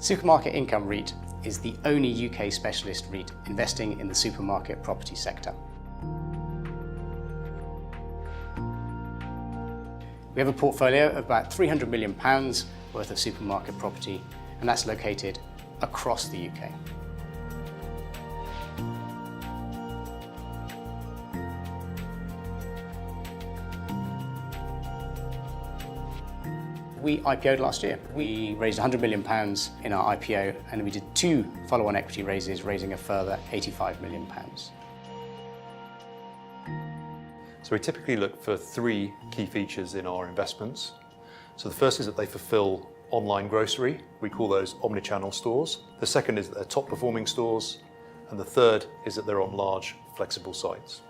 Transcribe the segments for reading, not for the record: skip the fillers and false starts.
Supermarket Income REIT is the only UK specialist REIT investing in the supermarket property sector. We have a portfolio of about £300 million worth of supermarket property, and that's located across the UK. We IPO'd last year. We raised £100 million in our IPO, and we did 2 follow-on equity raises, raising a further £85 million. So we typically look for 3 key features in our investments. So the first is that they fulfill online grocery. We call those omnichannel stores. The second is that they're top performing stores. And the third is that they're on large, flexible sites.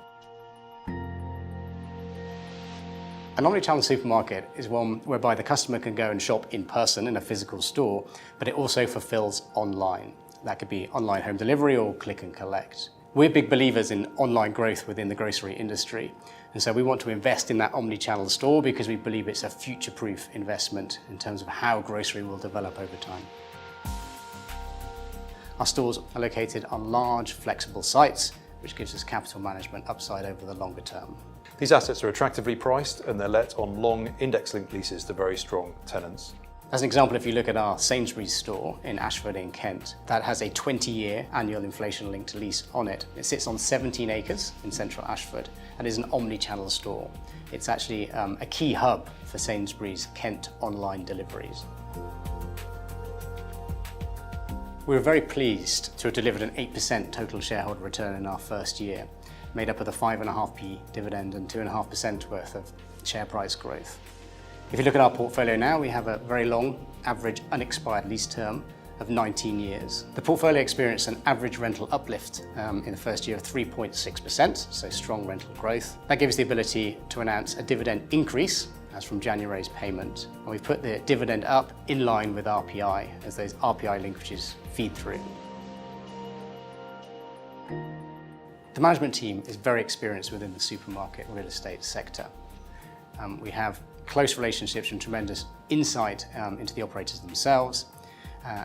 An omnichannel supermarket is one whereby the customer can go and shop in person in a physical store, but it also fulfills online. That could be online home delivery or click and collect. We're big believers in online growth within the grocery industry, and so we want to invest in that omnichannel store because we believe it's a future-proof investment in terms of how grocery will develop over time. Our stores are located on large, flexible sites, which gives us capital management upside over the longer term. These assets are attractively priced and they're let on long index-linked leases to very strong tenants. As an example, if you look at our Sainsbury's store in Ashford in Kent, that has a 20-year annual inflation-linked lease on it. It sits on 17 acres in central Ashford and is an omni-channel store. It's actually a key hub for Sainsbury's Kent online deliveries. We were very pleased to have delivered an 8% total shareholder return in our first year, made up of the 5.5p dividend and 2.5% worth of share price growth. If you look at our portfolio now, we have a very long average unexpired lease term of 19 years. The portfolio experienced an average rental uplift in the first year of 3.6%, so strong rental growth. That gives us the ability to announce a dividend increase as from January's payment. And we've put the dividend up in line with RPI as those RPI linkages feed through. The management team is very experienced within the supermarket real estate sector. We have close relationships and tremendous insight into the operators themselves.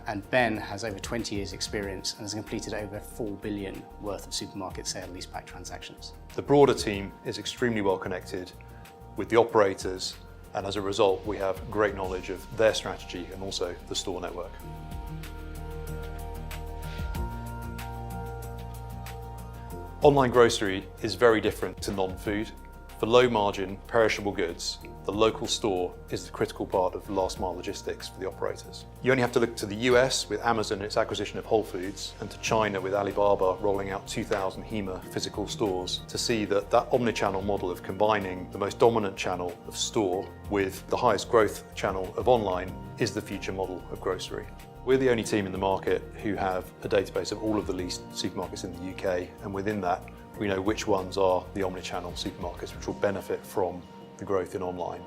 And Ben has over 20 years experience and has completed over 4 billion worth of supermarket sale leaseback transactions. The broader team is extremely well connected with the operators, and as a result, we have great knowledge of their strategy and also the store network. Online grocery is very different to non-food. For low-margin, perishable goods, the local store is the critical part of last mile logistics for the operators. You only have to look to the US with Amazon and its acquisition of Whole Foods, and to China with Alibaba rolling out 2,000 HEMA physical stores to see that that omnichannel model of combining the most dominant channel of store with the highest growth channel of online is the future model of grocery. We're the only team in the market who have a database of all of the leased supermarkets in the UK, and within that, we know which ones are the omnichannel supermarkets which will benefit from the growth in online.